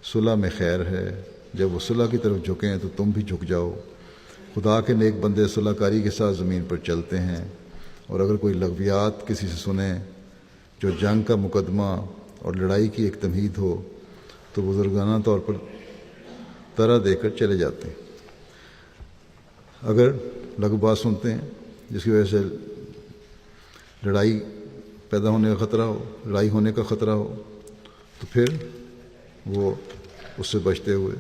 صلح میں خیر ہے، جب وہ صلح کی طرف جھکیں تو تم بھی جھک جاؤ۔ خدا کے نیک بندے صلح کاری کے ساتھ زمین پر چلتے ہیں، اور اگر کوئی لغویات کسی سے سنیں جو جنگ کا مقدمہ اور لڑائی کی ایک تمہید ہو تو بزرگانہ طور پر طرح دے کر چلے جاتے ہیں۔ اگر لغو بات سنتے ہیں جس کی وجہ سے لڑائی پیدا ہونے کا خطرہ ہو، لڑائی ہونے کا خطرہ ہو، تو پھر وہ اس سے بچتے ہوئے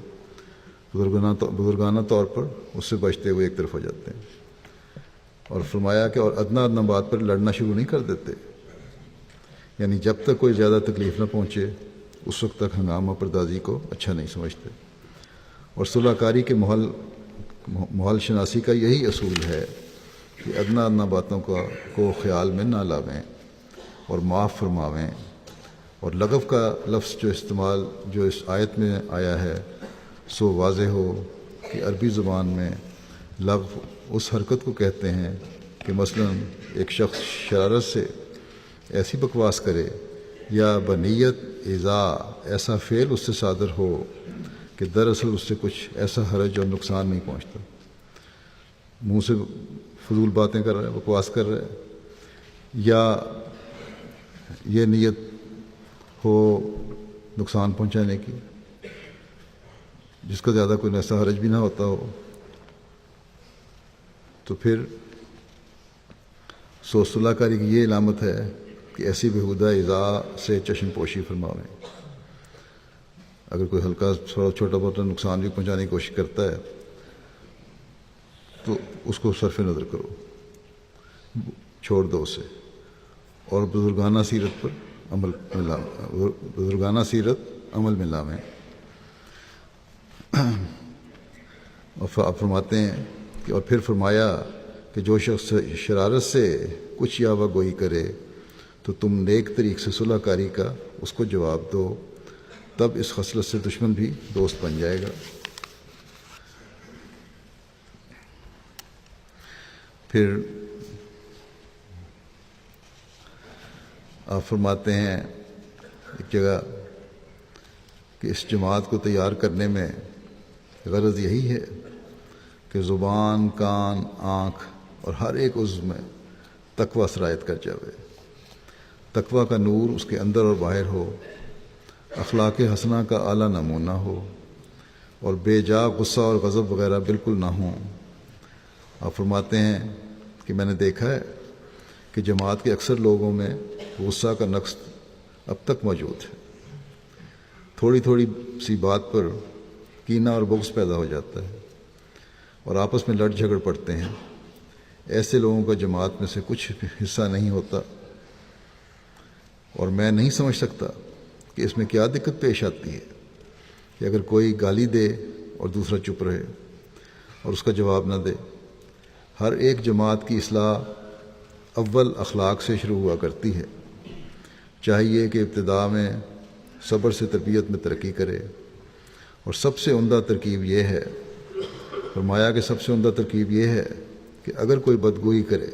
بزرگانہ طور پر اس سے بچتے ہوئے ایک طرف ہو جاتے ہیں۔ اور فرمایا کہ اور ادنا بات پر لڑنا شروع نہیں کر دیتے، یعنی جب تک کوئی زیادہ تکلیف نہ پہنچے اس وقت تک ہنگامہ پردازی کو اچھا نہیں سمجھتے۔ اور صلح کاری کے محل شناسی کا یہی اصول ہے کہ ادنا باتوں کو خیال میں نہ لاویں اور معاف فرماویں۔ اور لغو کا لفظ جو اس آیت میں آیا ہے سو واضح ہو کہ عربی زبان میں لغو اس حرکت کو کہتے ہیں کہ مثلا ایک شخص شرارت سے ایسی بکواس کرے یا بنیت ایذاء ایسا فعل اس سے صادر ہو کہ دراصل اس سے کچھ ایسا حرج اور نقصان نہیں پہنچتا، منہ سے فضول باتیں کر رہے ہیں، بکواس کر رہے ہیں، یا یہ نیت ہو نقصان پہنچانے کی جس کا زیادہ کوئی ایسا حرج بھی نہ ہوتا ہو، تو پھر صلح کاری کی یہ علامت ہے کہ ایسی بےہودہ ایذاء سے چشم پوشی فرماویں۔ اگر کوئی ہلکا چھوٹا موٹا نقصان بھی پہنچانے کی کوشش کرتا ہے تو اس کو صرف نظر کرو، چھوڑ دو اسے، اور بزرگانہ سیرت عمل میں لاویں۔ اور فرماتے ہیں کہ اور پھر فرمایا کہ جو شخص شرارت سے کچھ یاوہ گوئی کرے تو تم نیک طریق سے صلح کاری کا اس کو جواب دو، تب اس خصلت سے دشمن بھی دوست بن جائے گا۔ پھر آپ فرماتے ہیں ایک جگہ کہ اس جماعت کو تیار کرنے میں غرض یہی ہے کہ زبان، کان، آنکھ اور ہر ایک عضو میں تقوی سرایت کر جاوے، تقوی کا نور اس کے اندر اور باہر ہو، اخلاق حسنہ کا اعلیٰ نمونہ ہو، اور بے جا غصہ اور غضب وغیرہ بالکل نہ ہوں۔ آپ فرماتے ہیں کہ میں نے دیکھا ہے کہ جماعت کے اکثر لوگوں میں غصہ کا نقص اب تک موجود ہے، تھوڑی تھوڑی سی بات پر کینہ اور بغض پیدا ہو جاتا ہے اور آپس میں لڑ جھگڑ پڑتے ہیں۔ ایسے لوگوں کا جماعت میں سے کچھ حصہ نہیں ہوتا، اور میں نہیں سمجھ سکتا کہ اس میں کیا دقت پیش آتی ہے کہ اگر کوئی گالی دے اور دوسرا چپ رہے اور اس کا جواب نہ دے۔ ہر ایک جماعت کی اصلاح اول اخلاق سے شروع ہوا کرتی ہے۔ چاہیے کہ ابتدا میں صبر سے تربیت میں ترقی کرے، اور سب سے عمدہ ترکیب یہ ہے، فرمایا کہ سب سے عمدہ ترکیب یہ ہے کہ اگر کوئی بدگوئی کرے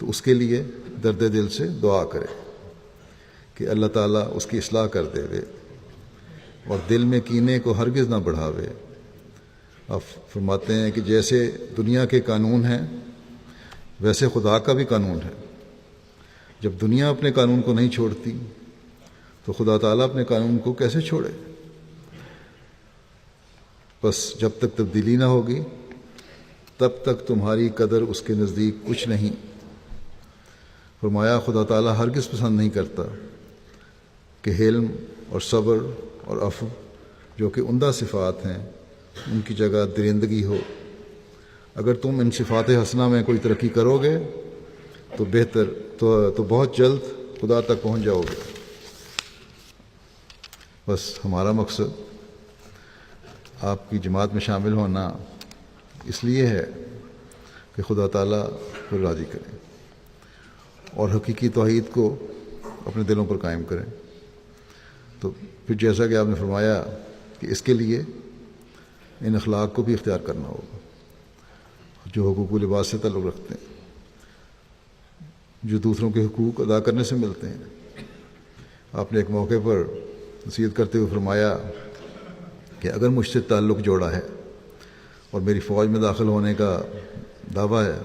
تو اس کے لیے درد دل سے دعا کرے کہ اللہ تعالیٰ اس کی اصلاح کر دے وے، اور دل میں کینے کو ہرگز نہ بڑھاوے۔ آپ فرماتے ہیں کہ جیسے دنیا کے قانون ہیں ویسے خدا کا بھی قانون ہے۔ جب دنیا اپنے قانون کو نہیں چھوڑتی تو خدا تعالیٰ اپنے قانون کو کیسے چھوڑے؟ بس جب تک تبدیلی نہ ہوگی تب تک تمہاری قدر اس کے نزدیک کچھ نہیں۔ فرمایا خدا تعالیٰ ہرگز پسند نہیں کرتا کہ حلم اور صبر اور عفو جو کہ عمدہ صفات ہیں ان کی جگہ درندگی ہو۔ اگر تم ان صفات حسنہ میں کوئی ترقی کرو گے تو بہتر تو بہت جلد خدا تک پہنچ جاؤ گے۔ بس ہمارا مقصد آپ کی جماعت میں شامل ہونا اس لیے ہے کہ خدا تعالیٰ کو راضی کریں اور حقیقی توحید کو اپنے دلوں پر قائم کریں۔ تو پھر جیسا کہ آپ نے فرمایا کہ اس کے لیے ان اخلاق کو بھی اختیار کرنا ہوگا جو حقوق و لباس سے تعلق رکھتے ہیں، جو دوسروں کے حقوق ادا کرنے سے ملتے ہیں۔ آپ نے ایک موقع پر نصیحت کرتے ہوئے فرمایا کہ اگر مجھ سے تعلق جوڑا ہے اور میری فوج میں داخل ہونے کا دعویٰ ہے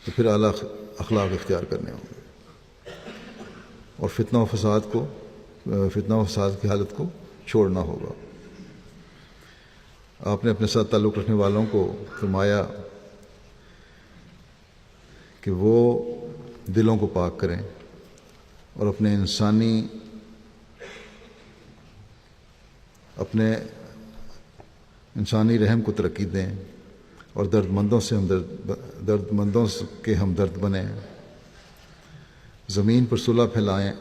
تو پھر اعلیٰ اخلاق اختیار کرنے ہوں گے اور فتنہ و فساد کی حالت کو چھوڑنا ہوگا۔ آپ نے اپنے ساتھ تعلق رکھنے والوں کو فرمایا کہ وہ دلوں کو پاک کریں اور اپنے انسانی رحم کو ترقی دیں اور درد مندوں کے ہمدرد بنیں۔ زمین پر صلح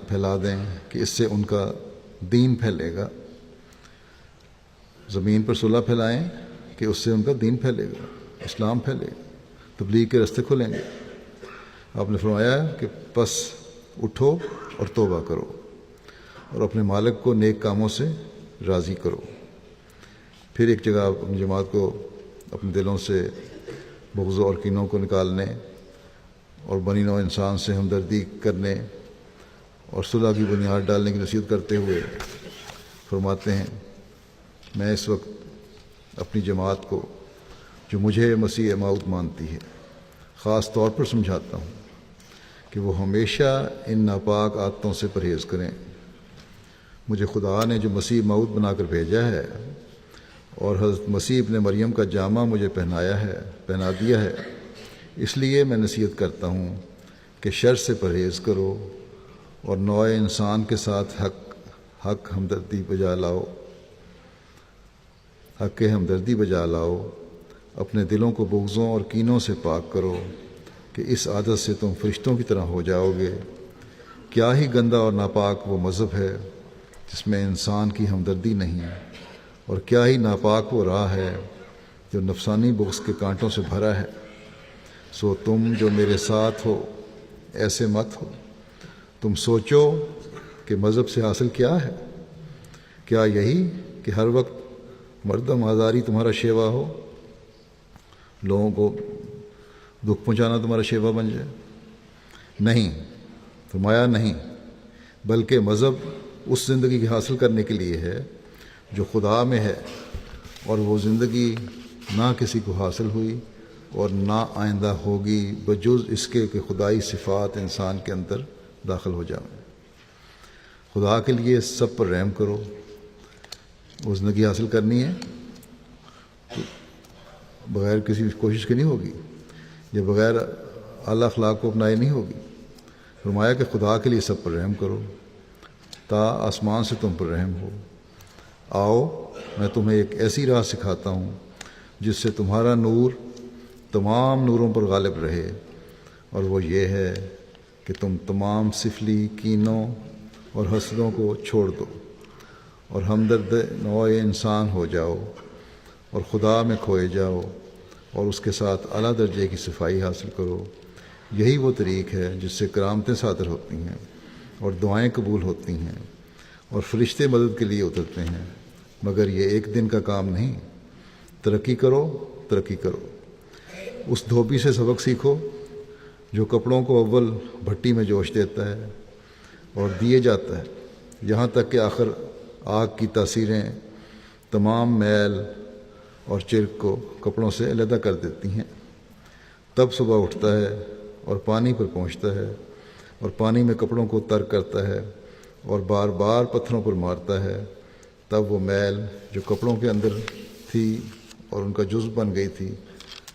پھیلا دیں کہ اس سے ان کا دین پھیلے گا۔ زمین پر صلح پھیلائیں کہ اس سے ان کا دین پھیلے گا، اسلام پھیلے گا، تبلیغ کے راستے کھلیں گے۔ آپ نے فرمایا کہ پس اٹھو اور توبہ کرو اور اپنے مالک کو نیک کاموں سے راضی کرو۔ پھر ایک جگہ اپنی جماعت کو اپنے دلوں سے بغض اور کینوں کو نکالنے اور بنی نوع انسان سے ہمدردی کرنے اور صلح کی بنیاد ڈالنے کی نصیحت کرتے ہوئے فرماتے ہیں، میں اس وقت اپنی جماعت کو جو مجھے مسیح موعود مانتی ہے خاص طور پر سمجھاتا ہوں کہ وہ ہمیشہ ان ناپاک عادتوں سے پرہیز کریں۔ مجھے خدا نے جو مسیح موعود بنا کر بھیجا ہے اور حضرت مسیح ابن مریم کا جامہ مجھے پہنا دیا ہے، اس لیے میں نصیحت کرتا ہوں کہ شر سے پرہیز کرو اور نوع انسان کے ساتھ حق ہمدردی بجا لاؤ۔ اپنے دلوں کو بغضوں اور کینوں سے پاک کرو کہ اس عادت سے تم فرشتوں کی طرح ہو جاؤ گے۔ کیا ہی گندا اور ناپاک وہ مذہب ہے جس میں انسان کی ہمدردی نہیں، اور کیا ہی ناپاک وہ راہ ہے جو نفسانی بغض کے کانٹوں سے بھرا ہے۔ سو تم جو میرے ساتھ ہو ایسے مت ہو۔ تم سوچو کہ مذہب سے حاصل کیا ہے؟ کیا یہی کہ ہر وقت مردم آزاری تمہارا شیوا ہو، لوگوں کو دکھ پہنچانا تمہارا شیوا بن جائے؟ نہیں، فرمایا نہیں، بلکہ مذہب اس زندگی کی حاصل کرنے کے لیے ہے جو خدا میں ہے، اور وہ زندگی نہ کسی کو حاصل ہوئی اور نہ آئندہ ہوگی بجز اس کے کہ خدائی صفات انسان کے اندر داخل ہو جائیں۔ خدا کے لیے سب پر رحم کرو۔ وہ زندگی حاصل کرنی ہے تو بغیر کسی کوشش کے نہیں ہوگی، یہ بغیر اعلیٰ اخلاق کو اپنائے نہیں ہوگی۔ فرمایا کہ خدا کے لیے سب پر رحم کرو تا آسمان سے تم پر رحم ہو۔ آؤ میں تمہیں ایک ایسی راہ سکھاتا ہوں جس سے تمہارا نور تمام نوروں پر غالب رہے، اور وہ یہ ہے کہ تم تمام سفلی کینوں اور حسدوں کو چھوڑ دو اور ہمدرد نوع انسان ہو جاؤ اور خدا میں کھوئے جاؤ اور اس کے ساتھ اعلیٰ درجے کی صفائی حاصل کرو۔ یہی وہ طریق ہے جس سے کرامتیں صادر ہوتی ہیں اور دعائیں قبول ہوتی ہیں اور فرشتے مدد کے لیے اترتے ہیں، مگر یہ ایک دن کا کام نہیں۔ ترقی کرو، ترقی کرو۔ اس دھوبی سے سبق سیکھو جو کپڑوں کو اول بھٹی میں جوش دیتا ہے اور دیے جاتا ہے یہاں تک کہ آخر آگ کی تاثیریں تمام میل اور چرک کو کپڑوں سے علیحدہ کر دیتی ہیں۔ تب صبح اٹھتا ہے اور پانی پر پہنچتا ہے اور پانی میں کپڑوں کو تر کرتا ہے اور بار بار پتھروں پر مارتا ہے۔ تب وہ میل جو کپڑوں کے اندر تھی اور ان کا جزو بن گئی تھی،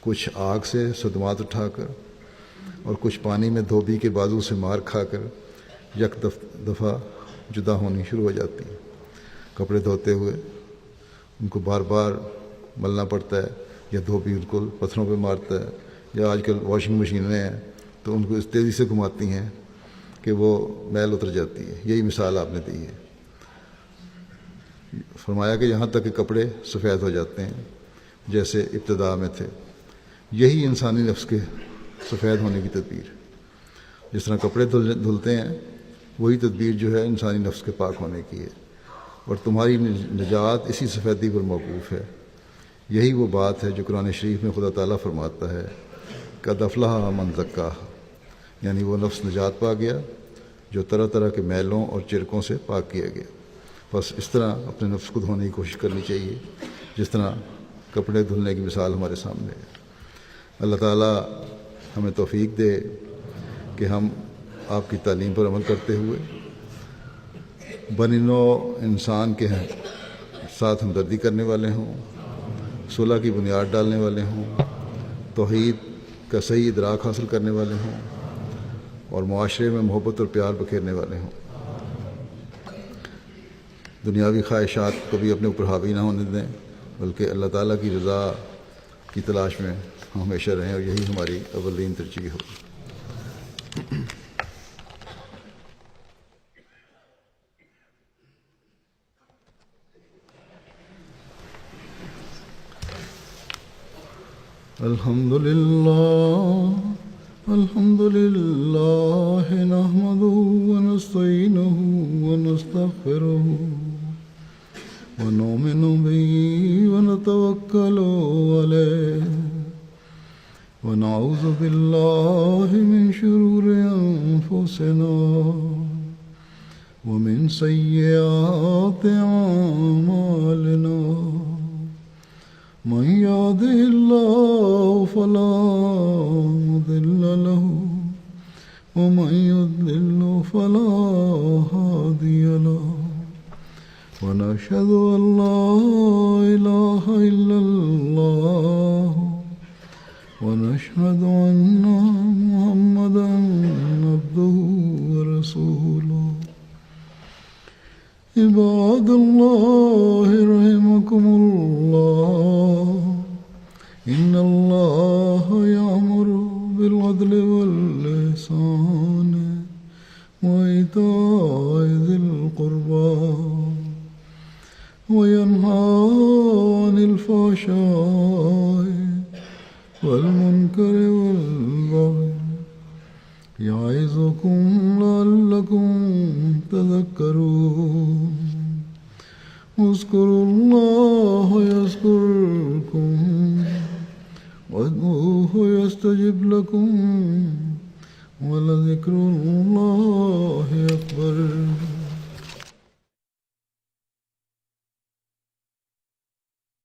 کچھ آگ سے صدمات اٹھا کر اور کچھ پانی میں دھوبی کے بازو سے مار کھا کر یک دفعہ جدا ہونی شروع ہو جاتی ہیں۔ کپڑے دھوتے ہوئے ان کو بار بار ملنا پڑتا ہے، یا دھوبی ان کو پتھروں پہ مارتا ہے، یا آج کل واشنگ مشینیں ہیں تو ان کو اس تیزی سے گھماتی ہیں کہ وہ میل اتر جاتی ہے۔ یہی مثال آپ نے دی ہے۔ فرمایا کہ یہاں تک کہ کپڑے سفید ہو جاتے ہیں جیسے ابتدا میں تھے۔ یہی انسانی نفس کے سفید ہونے کی تدبیر، جس طرح کپڑے دھلتے ہیں وہی تدبیر جو ہے انسانی نفس کے پاک ہونے کی ہے، اور تمہاری نجات اسی سفیدی پر موقوف ہے۔ یہی وہ بات ہے جو قرآن شریف میں خدا تعالیٰ فرماتا ہے قد افلح من زکاہا، یعنی وہ نفس نجات پا گیا جو طرح طرح کے میلوں اور چرکوں سے پاک کیا گیا۔ بس اس طرح اپنے نفس کو دھونے کی کوشش کرنی چاہیے جس طرح کپڑے دھلنے کی مثال ہمارے سامنے ہے۔ اللہ تعالیٰ ہمیں توفیق دے کہ ہم آپ کی تعلیم پر عمل کرتے ہوئے بنی نوع انسان کے ساتھ ہمدردی کرنے والے ہوں، صلح کی بنیاد ڈالنے والے ہوں، توحید کا صحیح ادراک حاصل کرنے والے ہوں، اور معاشرے میں محبت اور پیار بکھیرنے والے ہوں۔ دنیاوی خواہشات کو بھی اپنے اوپر حاوی نہ ہونے دیں، بلکہ اللہ تعالیٰ کی رضا کی تلاش میں ہم ہمیشہ رہیں، اور یہی ہماری اولین ترجیح ہو۔ الحمد للہ نحمدہ ونستعینہ ونستغفرہ ونؤمن بہ ونتوکل علیہ ونعوذ باللہ من شرور انفسنا ومن سیئات اعمالنا من يهده الله فلا مضل له ومن يضلل فلا هادي له ونشهد أن لا إله إلا الله ونشهد أن محمدا عبده ورسوله عباد الله رحمكم الله إن الله يأمر بالعدل والإحسان وإيتاء ذي القربى وينهى عن الفحشاء والمنكر والبغي يعظكم لعلكم تذكرون اذكروا الله يذكركم وادعوه يستجب لكم ولذكر الله أكبر۔